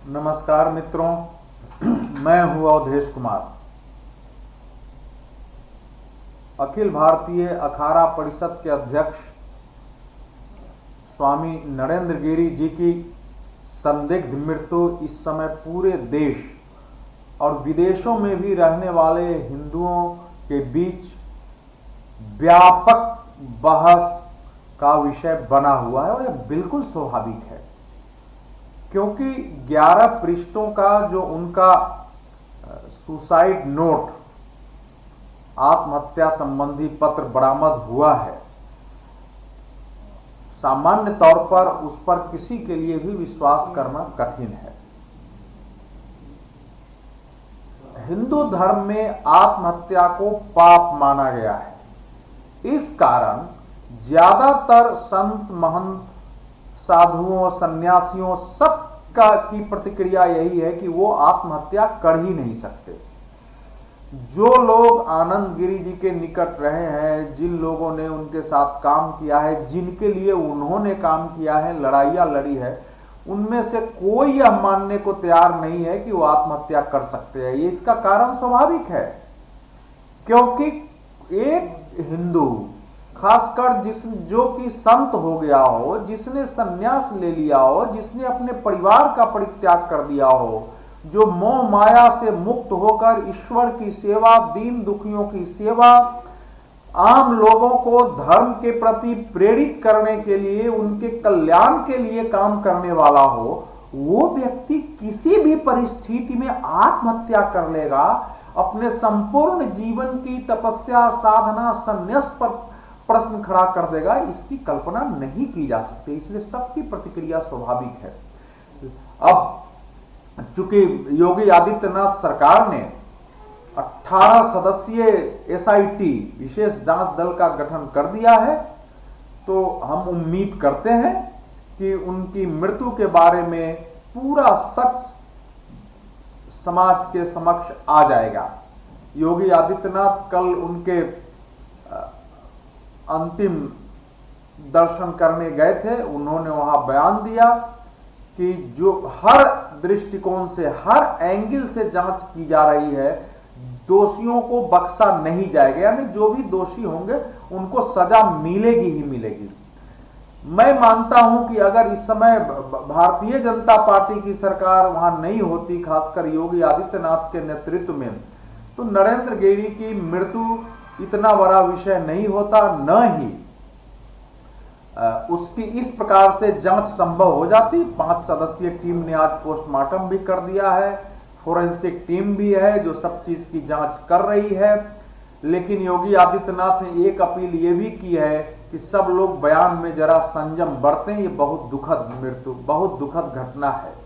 नमस्कार मित्रों, मैं हूँ अवधेश कुमार। अखिल भारतीय अखाड़ा परिषद के अध्यक्ष स्वामी नरेंद्र गिरि जी की संदिग्ध मृत्यु इस समय पूरे देश और विदेशों में भी रहने वाले हिंदुओं के बीच व्यापक बहस का विषय बना हुआ है और यह बिल्कुल स्वाभाविक है, क्योंकि 11 पृष्ठों का जो उनका सुसाइड नोट, आत्महत्या संबंधी पत्र बरामद हुआ है, सामान्य तौर पर उस पर किसी के लिए भी विश्वास करना कठिन है। हिंदू धर्म में आत्महत्या को पाप माना गया है। इस कारण ज्यादातर संत, महंत, साधुओं, सन्यासियों सबका की प्रतिक्रिया यही है कि वो आत्महत्या कर ही नहीं सकते। जो लोग आनंद गिरि जी के निकट रहे हैं, जिन लोगों ने उनके साथ काम किया है, जिनके लिए उन्होंने काम किया है, लड़ाइयाँ लड़ी है, उनमें से कोई यह मानने को तैयार नहीं है कि वो आत्महत्या कर सकते हैं। ये इसका कारण स्वाभाविक है, क्योंकि एक हिंदू, खासकर जो कि संत हो गया हो, जिसने सन्यास ले लिया हो, जिसने अपने परिवार का परित्याग कर दिया हो, जो मोह माया से मुक्त होकर ईश्वर की सेवा, दीन दुखियों की सेवा, आम लोगों को धर्म के प्रति प्रेरित करने के लिए, उनके कल्याण के लिए काम करने वाला हो, वो व्यक्ति किसी भी परिस्थिति में आत्महत्या कर लेगा, अपने संपूर्ण जीवन की तपस्या, साधना, संन्यास पर प्रश्न खड़ा कर देगा। इसकी कल्पना नहीं की जा सकती, इसलिए सबकी प्रतिक्रिया स्वाभाविक है। अब चूंकि योगी आदित्यनाथ सरकार ने 18 सदस्यीय एसआईटी विशेष जांच दल का गठन कर दिया है, तो हम उम्मीद करते हैं कि उनकी मृत्यु के बारे में पूरा सच समाज के समक्ष आ जाएगा। योगी आदित्यनाथ कल उनके अंतिम दर्शन करने गए थे। उन्होंने वहां बयान दिया कि जो हर दृष्टिकोण से, हर एंगल से जांच की जा रही है, दोषियों को बख्शा नहीं जाएगा, यानी जो भी दोषी होंगे उनको सजा मिलेगी ही मिलेगी। मैं मानता हूं कि अगर इस समय भारतीय जनता पार्टी की सरकार वहां नहीं होती, खासकर योगी आदित्यनाथ के नेतृत्व में, तो नरेंद्र गिरि की मृत्यु इतना बड़ा विषय नहीं होता, न ही उसकी इस प्रकार से जांच संभव हो जाती। 5 सदस्यीय टीम ने आज पोस्टमार्टम भी कर दिया है, फोरेंसिक टीम भी है जो सब चीज की जांच कर रही है। लेकिन योगी आदित्यनाथ ने एक अपील ये भी की है कि सब लोग बयान में जरा संयम बरतें, ये बहुत दुखद मृत्यु, बहुत दुखद घटना है।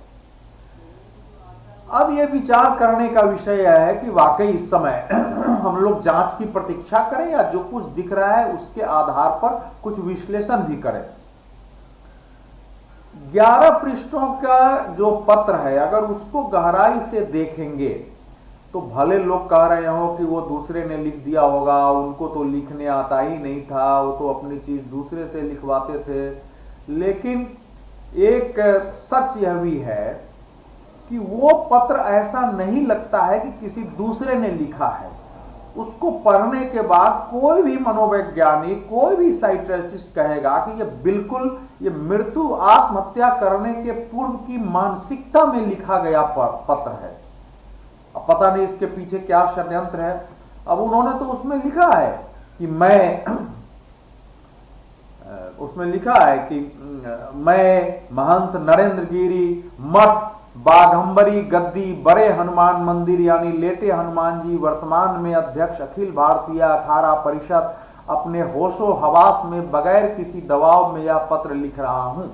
अब यह विचार करने का विषय यह है कि वाकई इस समय हम लोग जांच की प्रतीक्षा करें या जो कुछ दिख रहा है उसके आधार पर कुछ विश्लेषण भी करें। 11 पृष्ठों का जो पत्र है, अगर उसको गहराई से देखेंगे तो भले लोग कह रहे हो कि वो दूसरे ने लिख दिया होगा, उनको तो लिखने आता ही नहीं था, वो तो अपनी चीज दूसरे से लिखवाते थे। लेकिन एक सच यह भी है कि वो पत्र ऐसा नहीं लगता है कि किसी दूसरे ने लिखा है। उसको पढ़ने के बाद कोई भी मनोवैज्ञानिक, कोई भी साइकियाट्रिस्ट कहेगा कि ये बिल्कुल ये मृत्यु, आत्महत्या करने के पूर्व की मानसिकता में लिखा गया पत्र है। अब पता नहीं इसके पीछे क्या षड्यंत्र है। अब उन्होंने तो उसमें लिखा है कि मैं महंत नरेंद्र गिरि, मठ बाघंबरी गद्दी, बड़े हनुमान मंदिर यानी लेटे हनुमान जी, वर्तमान में अध्यक्ष अखिल भारतीय अखाड़ा परिषद, अपने होशो हवास में बगैर किसी दबाव में यह पत्र लिख रहा हूं।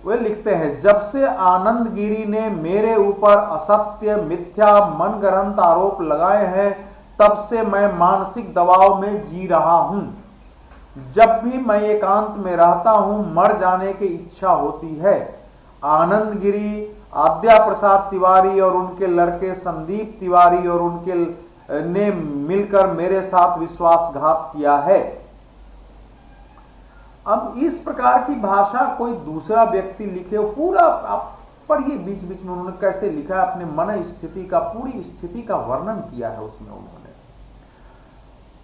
वे लिखते हैं, जब से आनंद गिरि ने मेरे ऊपर असत्य, मिथ्या, मनगढ़ंत आरोप लगाए हैं, तब से मैं मानसिक दबाव में जी रहा हूं। जब भी मैं एकांत में रहता हूं, मर जाने की इच्छा होती है। आनंद गिरि, आद्या प्रसाद तिवारी और उनके लड़के संदीप तिवारी और उनके ने मिलकर मेरे साथ विश्वासघात किया है। अब इस प्रकार की भाषा कोई दूसरा व्यक्ति लिखे, पूरा पढ़िए बीच बीच में उन्होंने कैसे लिखा है, अपने मन स्थिति का, पूरी स्थिति का वर्णन किया है उसमें उन्होंने।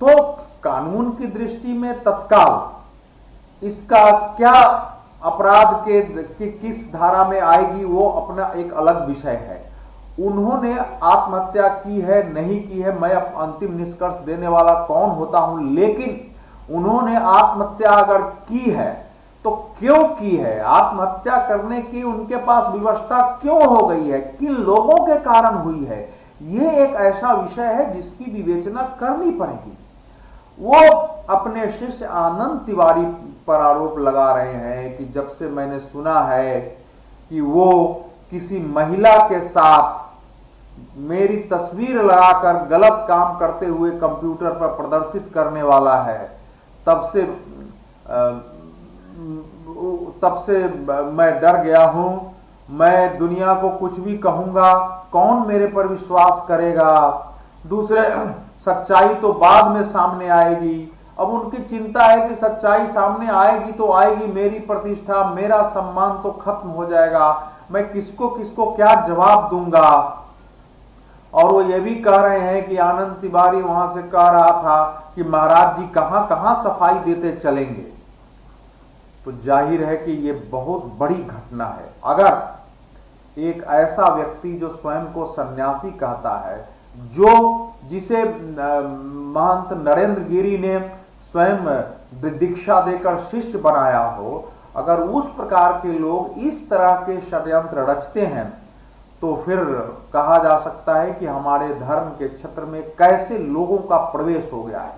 तो कानून की दृष्टि में तत्काल इसका क्या अपराध के किस धारा में आएगी वो अपना एक अलग विषय है। उन्होंने आत्महत्या की है नहीं की है, मैं अंतिम निष्कर्ष देने वाला कौन होता हूं, लेकिन उन्होंने आत्महत्या अगर की है तो क्यों की है, आत्महत्या करने की उनके पास विवशता क्यों हो गई है, किन लोगों के कारण हुई है, यह एक ऐसा विषय है जिसकी विवेचना करनी पड़ेगी। वो अपने शिष्य आनंद तिवारी पर आरोप लगा रहे हैं कि जब से मैंने सुना है कि वो किसी महिला के साथ मेरी तस्वीर लगाकर गलत काम करते हुए कंप्यूटर पर प्रदर्शित करने वाला है, तब से मैं डर गया हूं। मैं दुनिया को कुछ भी कहूंगा, कौन मेरे पर विश्वास करेगा, दूसरे सच्चाई तो बाद में सामने आएगी। अब उनकी चिंता है कि सच्चाई सामने आएगी तो आएगी, मेरी प्रतिष्ठा मेरा सम्मान तो खत्म हो जाएगा, मैं किसको किसको क्या जवाब दूंगा। और वो ये भी कह रहे हैं कि आनंद तिवारी वहां से कह रहा था कि महाराज जी कहां कहां सफाई देते चलेंगे। तो जाहिर है कि ये बहुत बड़ी घटना है। अगर एक ऐसा व्यक्ति जो स्वयं को सन्यासी कहता है, जिसे महंत नरेंद्र गिरी ने स्वयं दीक्षा देकर शिष्य बनाया हो, अगर उस प्रकार के लोग इस तरह के षड्यंत्र रचते हैं तो फिर कहा जा सकता है कि हमारे धर्म के क्षेत्र में कैसे लोगों का प्रवेश हो गया है।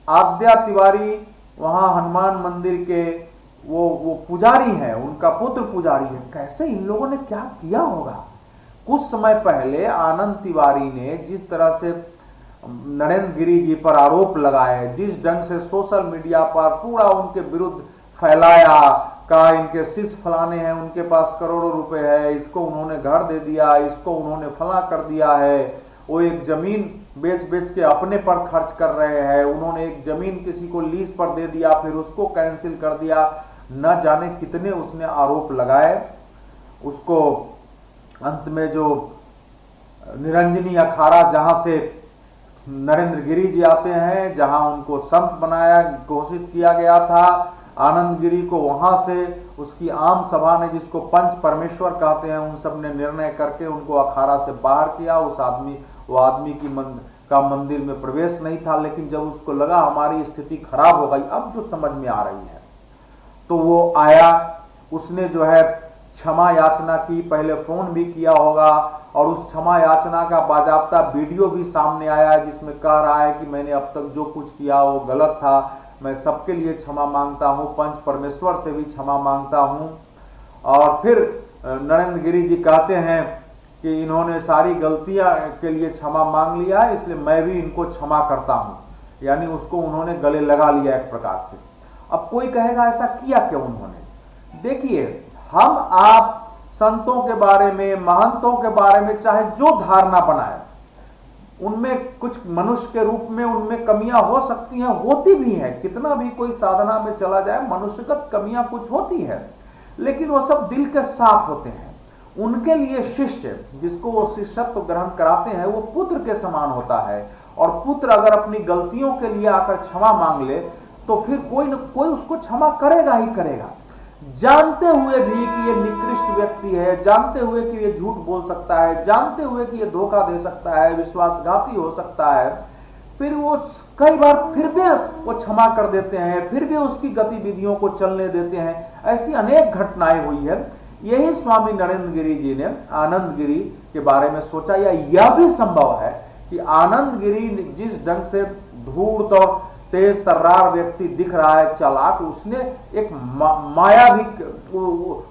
आद्या तिवारी वहां हनुमान मंदिर के वो पुजारी हैं, उनका पुत्र पुजारी है। कैसे इन लोगों ने क्या किया होगा। कुछ समय पहले आनंद तिवारी ने जिस तरह से नरेंद्र गिरी जी पर आरोप लगाए, जिस ढंग से सोशल मीडिया पर पूरा उनके विरुद्ध फैलाया, का इनके शिष्य फलाने हैं, उनके पास करोड़ों रुपए है, इसको उन्होंने घर दे दिया, इसको उन्होंने फला कर दिया है, वो एक जमीन बेच बेच के अपने पर खर्च कर रहे हैं, उन्होंने एक जमीन किसी को लीज पर दे दिया फिर उसको कैंसिल कर दिया, न जाने कितने उसने आरोप लगाए। उसको अंत में जो निरंजनी अखाड़ा जहां से नरेंद्र गिरी जी आते हैं, जहां उनको संत बनाया घोषित किया गया था, आनंद गिरी को वहां से उसकी आम सभा ने, जिसको पंच परमेश्वर कहते हैं, उन सब ने निर्णय करके उनको अखाड़ा से बाहर किया। वो आदमी का मंदिर में प्रवेश नहीं था, लेकिन जब उसको लगा हमारी स्थिति खराब हो गई, अब जो समझ में आ रही है, तो वो आया, उसने जो है क्षमा याचना की, पहले फोन भी किया होगा, और उस क्षमा याचना का बाजाबता वीडियो भी सामने आया है जिसमें कह रहा है कि मैंने अब तक जो कुछ किया वो गलत था, मैं सबके लिए क्षमा मांगता हूं, पंच परमेश्वर से भी क्षमा मांगता हूं। और फिर नरेंद्र गिरी जी कहते हैं कि इन्होंने सारी गलतियां के लिए क्षमा मांग लिया है, इसलिए मैं भी इनको क्षमा करता हूं, यानी उसको उन्होंने गले लगा लिया एक प्रकार से। अब कोई कहेगा ऐसा किया क्यों उन्होंने। देखिए, हम आप संतों के बारे में, महंतों के बारे में चाहे जो धारणा बनाए, उनमें कुछ मनुष्य के रूप में उनमें कमियां हो सकती हैं, होती भी हैं। कितना भी कोई साधना में चला जाए, मनुष्यगत कमियां कुछ होती है, लेकिन वो सब दिल के साफ होते हैं। उनके लिए शिष्य, जिसको वो शिष्यत्व ग्रहण कराते हैं, वो पुत्र के समान होता है, और पुत्र अगर अपनी गलतियों के लिए आकर क्षमा मांग ले तो फिर कोई न कोई उसको क्षमा करेगा ही करेगा, जानते हुए भी कि ये निकृष्ट व्यक्ति है, जानते हुए कि ये झूठ बोल सकता है, जानते हुए कि ये धोखा दे सकता है, विश्वासघाती हो सकता है, फिर वो कई बार फिर भी वो क्षमा कर देते हैं, फिर भी उसकी गतिविधियों को चलने देते हैं। ऐसी अनेक घटनाएं हुई है। यही स्वामी नरेंद्र गिरी जी ने आनंद गिरी के बारे में सोचा, या यह भी संभव है कि आनंद गिरी जिस ढंग से धूर्त और तेज तर्रार व्यक्ति दिख रहा है, चालाक, उसने एक माया भी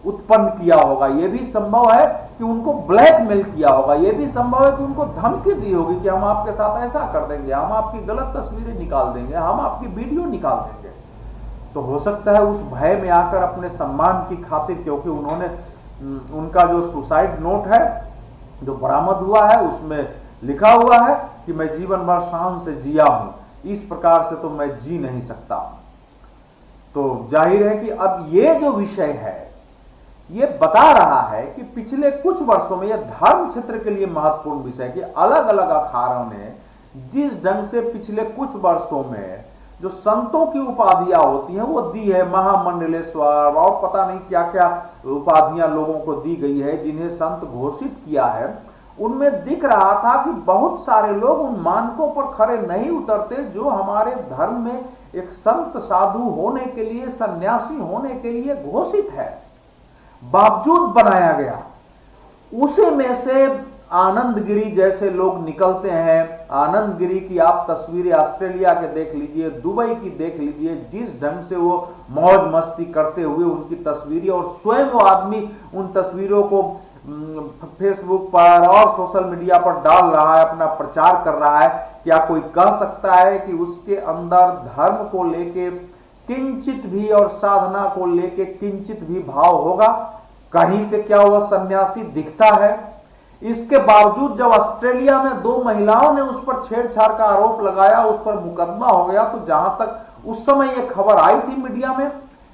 उत्पन्न किया होगा। यह भी संभव है कि उनको ब्लैकमेल किया होगा। यह भी संभव है कि उनको धमकी दी होगी कि हम आपके साथ ऐसा कर देंगे, हम आपकी गलत तस्वीरें निकाल देंगे, हम आपकी वीडियो निकाल देंगे। तो हो सकता है उस भय में आकर अपने सम्मान की खातिर, क्योंकि उन्होंने उनका जो सुसाइड नोट है जो बरामद हुआ है, उसमें लिखा हुआ है कि मैं जीवन भर शान से जिया हूं, इस प्रकार से तो मैं जी नहीं सकता। तो जाहिर है कि अब ये जो विषय है, ये बता रहा है कि पिछले कुछ वर्षों में यह धर्म क्षेत्र के लिए महत्वपूर्ण विषय कि अलग अलग अखाड़ों ने जिस ढंग से पिछले कुछ वर्षों में जो संतों की उपाधियां होती हैं वो दी है, महामंडलेश्वर और पता नहीं क्या क्या उपाधियां लोगों को दी गई है जिन्हें संत घोषित किया है, उनमें दिख रहा था कि बहुत सारे लोग उन मानकों पर खरे नहीं उतरते जो हमारे धर्म में एक संत साधु होने के लिए, सन्यासी होने के लिए घोषित है, बावजूद बनाया गया। उसी में से आनंद गिरी जैसे लोग निकलते हैं। आनंद गिरी की आप तस्वीरें ऑस्ट्रेलिया के देख लीजिए, दुबई की देख लीजिए, जिस ढंग से वो मौज मस्ती करते हुए उनकी तस्वीरें, और स्वयं वो आदमी उन तस्वीरों को फेसबुक पर और सोशल मीडिया पर डाल रहा है, अपना प्रचार कर रहा है। क्या कोई कह सकता है कि उसके अंदर धर्म को लेके किंचित भी और साधना को लेके किंचित भी भाव होगा? कहीं से क्या वह सन्यासी दिखता है? इसके बावजूद जब ऑस्ट्रेलिया में 2 महिलाओं ने उस पर छेड़छाड़ का आरोप लगाया, उस पर मुकदमा हो गया, तो जहां तक उस समय यह खबर आई थी मीडिया में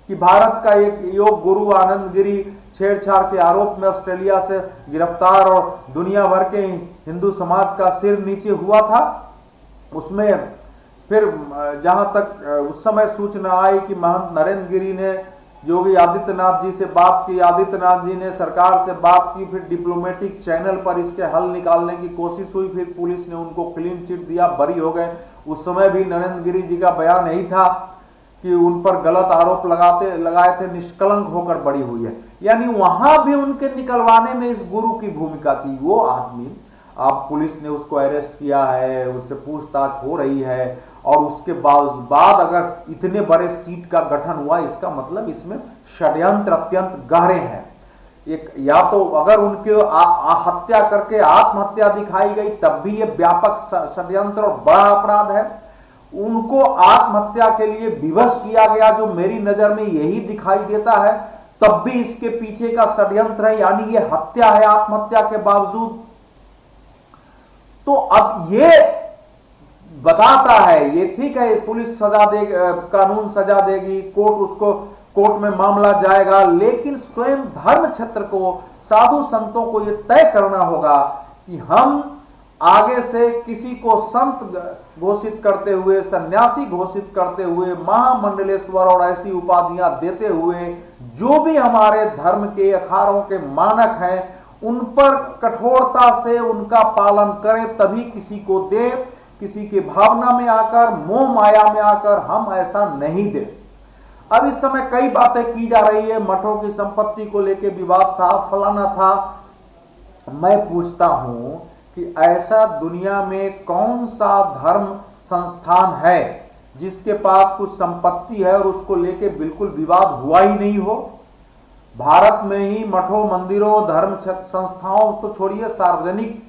कि भारत का एक योग गुरु आनंद गिरी छेड़छाड़ के आरोप में ऑस्ट्रेलिया से गिरफ्तार और दुनिया भर के हिंदू समाज का सिर नीचे हुआ था, उसमें फिर जहां तक उस समय सूचना आई कि महंत नरेंद्र गिरी ने योगी आदित्यनाथ जी से बात की, आदित्यनाथ जी ने सरकार से बात की, फिर डिप्लोमेटिक चैनल पर इसके हल निकालने की कोशिश हुई, फिर पुलिस ने उनको क्लीन चिट दिया, बरी हो गए। उस समय भी नरेंद्र गिरी जी का बयान यही था कि उन पर गलत आरोप लगाए थे, निष्कलंक होकर बरी हुई है। यानी वहां भी उनके निकलवाने में इस गुरु की भूमिका थी। वो आदमी, अब पुलिस ने उसको अरेस्ट किया है, उससे पूछताछ हो रही है, और उसके बाद अगर इतने बड़े सीट का गठन हुआ, इसका मतलब इसमें षड्यंत्र अत्यंत गहरे हैं। एक या तो अगर उनके हत्या करके आत्महत्या दिखाई गई तब भी यह व्यापक षड्यंत्र और बड़ा अपराध है। उनको आत्महत्या के लिए विवश किया गया, जो मेरी नजर में यही दिखाई देता है, तब भी इसके पीछे का षड्यंत्र है, यानी यह हत्या है आत्महत्या के बावजूद। तो अब ये बताता है, ये ठीक है पुलिस सजा देगी, कानून सजा देगी, कोर्ट में मामला जाएगा, लेकिन स्वयं धर्म क्षेत्र को, साधु संतों को यह तय करना होगा कि हम आगे से किसी को संत घोषित करते हुए, सन्यासी घोषित करते हुए, महामंडलेश्वर और ऐसी उपाधियां देते हुए जो भी हमारे धर्म के अखाड़ों के मानक हैं उन पर कठोरता से उनका पालन करें, तभी किसी को दे। किसी की भावना में आकर, मोह माया में आकर हम ऐसा नहीं दे। अब इस समय कई बातें की जा रही है, मठों की संपत्ति को लेकर विवाद था, फलाना था। मैं पूछता हूं कि ऐसा दुनिया में कौन सा धर्म संस्थान है जिसके पास कुछ संपत्ति है और उसको लेके बिल्कुल विवाद हुआ ही नहीं हो? भारत में ही मठों, मंदिरों, धर्म संस्थाओं तो छोड़िए, सार्वजनिक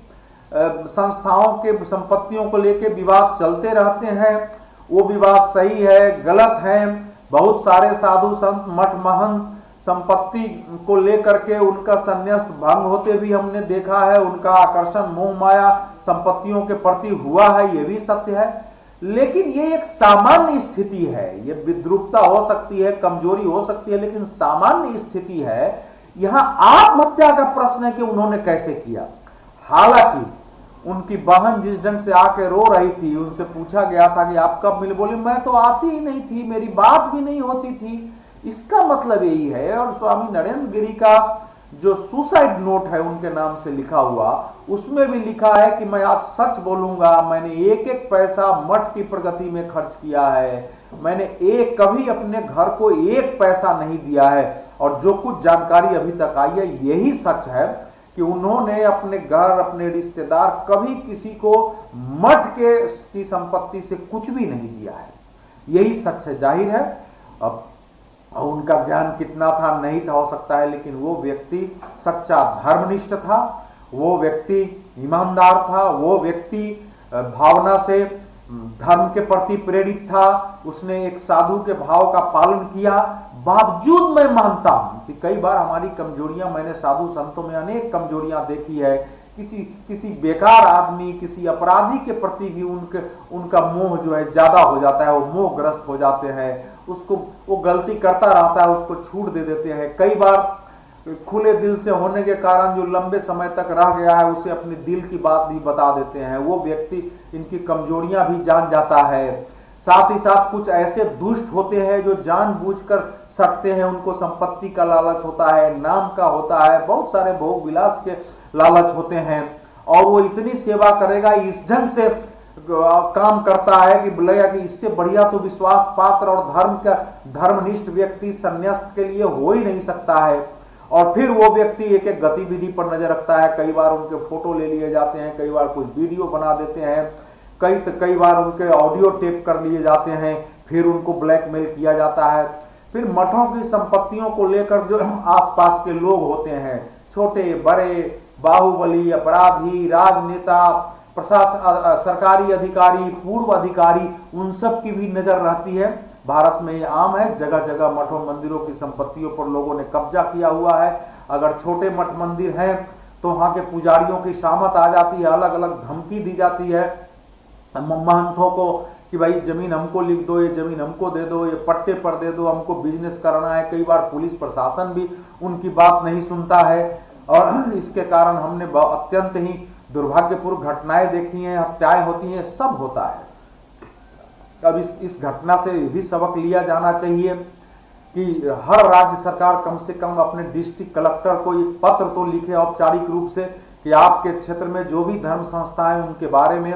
संस्थाओं के संपत्तियों को लेके विवाद चलते रहते हैं। वो विवाद सही है, गलत है। बहुत सारे साधु संत, मठ महंत संपत्ति को लेकर के उनका संन्यास भंग होते भी हमने देखा है, उनका आकर्षण मोह माया संपत्तियों के प्रति हुआ है, ये भी सत्य है। लेकिन ये एक सामान्य स्थिति है, ये विद्रूपता हो सकती है, कमजोरी हो सकती है, लेकिन सामान्य स्थिति है। यहां आत्महत्या का प्रश्न है कि उन्होंने कैसे किया। हालांकि उनकी बहन जिस ढंग से आके रो रही थी, उनसे पूछा गया था कि आप कब मिले, बोली मैं तो आती ही नहीं थी, मेरी बात भी नहीं होती थी। इसका मतलब यही है। और स्वामी नरेंद्र गिरी का जो सुसाइड नोट है उनके नाम से लिखा हुआ, उसमें भी लिखा है कि मैं आज सच बोलूंगा, मैंने एक एक पैसा मठ की प्रगति में खर्च किया है, मैंने कभी अपने घर को एक पैसा नहीं दिया है। और जो कुछ जानकारी अभी तक आई है यही सच है कि उन्होंने अपने घर, अपने रिश्तेदार, कभी किसी को मठ की संपत्ति से कुछ भी नहीं दिया है। यही सच है। जाहिर है अब उनका ज्ञान कितना था नहीं था हो सकता है, लेकिन वो व्यक्ति सच्चा धर्मनिष्ठ था, वो व्यक्ति ईमानदार था, वो व्यक्ति भावना से धर्म के प्रति प्रेरित था। उसने एक साधु के भाव का पालन किया। बावजूद मैं मानता हूं कि कई बार हमारी कमजोरियां, मैंने साधु संतों में अनेक कमजोरियां देखी है। किसी बेकार आदमी, किसी अपराधी के प्रति भी उनका मोह जो है ज्यादा हो जाता है, वो मोहग्रस्त हो जाते हैं, उसको वो गलती करता रहता है, उसको छूट दे देते हैं। कई बार खुले दिल से होने के कारण जो लंबे समय तक रह गया है उसे अपने दिल की बात भी बता देते हैं, वो व्यक्ति इनकी कमजोरियां भी जान जाता है। साथ ही साथ कुछ ऐसे दुष्ट होते हैं जो जानबूझकर सटते हैं, उनको संपत्ति का लालच होता है, नाम का होता है, बहुत सारे भोग विलास के लालच होते हैं, और वो इतनी सेवा करेगा, इस ढंग से काम करता है कि बोलेगा कि इससे बढ़िया तो विश्वास पात्र और धर्मनिष्ठ व्यक्ति संन्यास्त के लिए हो ही नहीं सकता है। और फिर वो व्यक्ति एक एक गतिविधि पर नजर रखता है, कई बार उनके फोटो ले लिए जाते हैं, कई बार कुछ वीडियो बना देते हैं, कई बार उनके ऑडियो टेप कर लिए जाते हैं, फिर उनको ब्लैकमेल किया जाता है। फिर मठों की संपत्तियों को लेकर जो आसपास के लोग होते हैं, छोटे बड़े, बाहुबली, अपराधी, राजनेता, प्रशासन, सरकारी अधिकारी, पूर्व अधिकारी, उन सब की भी नजर रहती है। भारत में ये आम है, जगह जगह मठों मंदिरों की संपत्तियों पर लोगों ने कब्जा किया हुआ है। अगर छोटे मठ मंदिर हैं तो वहाँ के पुजारियों की शामत आ जाती है, अलग अलग धमकी दी जाती है महंतों को कि भाई जमीन हमको लिख दो, ये जमीन हमको दे दो, ये पट्टे पर दे दो, हमको बिजनेस करना है। कई बार पुलिस प्रशासन भी उनकी बात नहीं सुनता है, और इसके कारण हमने अत्यंत ही दुर्भाग्यपूर्ण घटनाएं देखी हैं, हत्याएं होती हैं, सब होता है। अब इस घटना से भी सबक लिया जाना चाहिए कि हर राज्य सरकार कम से कम अपने डिस्ट्रिक्ट कलेक्टर को एक पत्र तो लिखे औपचारिक रूप से कि आपके क्षेत्र में जो भी धर्म संस्थाएं उनके बारे में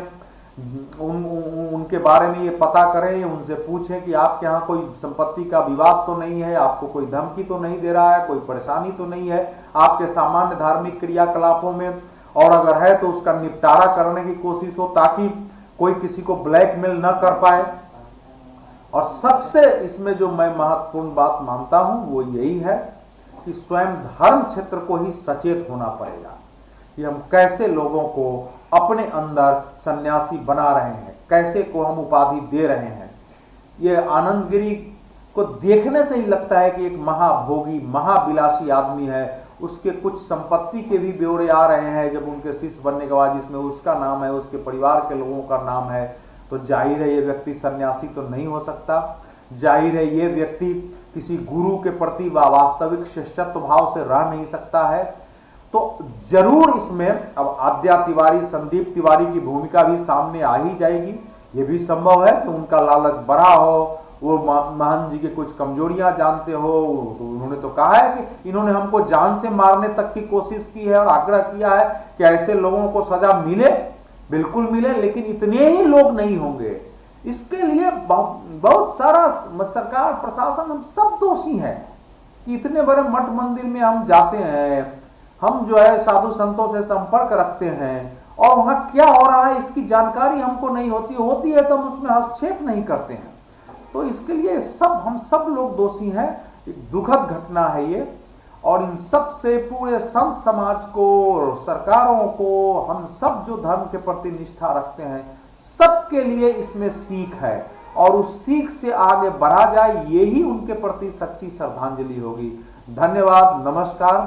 उनके बारे में ये पता करें, उनसे पूछें कि आपके यहाँ कोई संपत्ति का विवाद तो नहीं है, आपको कोई धमकी तो नहीं दे रहा है, कोई परेशानी तो नहीं है आपके सामान्य धार्मिक क्रियाकलापों में, और अगर है तो उसका निपटारा करने की कोशिश हो ताकि कोई किसी को ब्लैकमेल न कर पाए। और सबसे इसमें जो मैं महत्वपूर्ण बात मानता हूं वो यही है कि स्वयं धर्म क्षेत्र को ही सचेत होना पड़ेगा कि हम कैसे लोगों को अपने अंदर सन्यासी बना रहे हैं, कैसे को हम उपाधि दे रहे हैं। ये आनंद गिरी को देखने से ही लगता है कि एक महाभोगी महाविलासी आदमी है। उसके कुछ संपत्ति के भी ब्यौरे आ रहे हैं जब उनके शिष्य बनने के बाद, जिसमें उसका नाम है, उसके परिवार के लोगों का नाम है, तो जाहिर है ये व्यक्ति सन्यासी तो नहीं हो सकता। जाहिर है ये व्यक्ति किसी गुरु के प्रति वास्तविक शिष्यत्व भाव से रह नहीं सकता है। तो जरूर इसमें अब आद्या तिवारी, संदीप तिवारी की भूमिका भी सामने आ ही जाएगी। ये भी संभव है कि उनका लालच बढ़ा हो, वो महंत जी की कुछ कमजोरियां जानते हो। उन्होंने तो कहा है कि इन्होंने हमको जान से मारने तक की कोशिश की है और आग्रह किया है कि ऐसे लोगों को सजा मिले, बिल्कुल मिले, लेकिन इतने ही लोग नहीं होंगे। इसके लिए बहुत सारा सरकार प्रशासन हम सब दोषी हैं कि इतने बड़े मठ मंदिर में हम जाते हैं, हम जो है साधु संतों से संपर्क रखते हैं और वहां क्या हो रहा है इसकी जानकारी हमको नहीं होती है तो हम उसमें हस्तक्षेप नहीं करते हैं। तो इसके लिए हम सब लोग दोषी हैं। एक दुखद घटना है ये, और इन सब से पूरे संत समाज को, सरकारों को, हम सब जो धर्म के प्रति निष्ठा रखते हैं, सबके लिए इसमें सीख है, और उस सीख से आगे बढ़ा जाए, यही उनके प्रति सच्ची श्रद्धांजलि होगी। धन्यवाद, नमस्कार।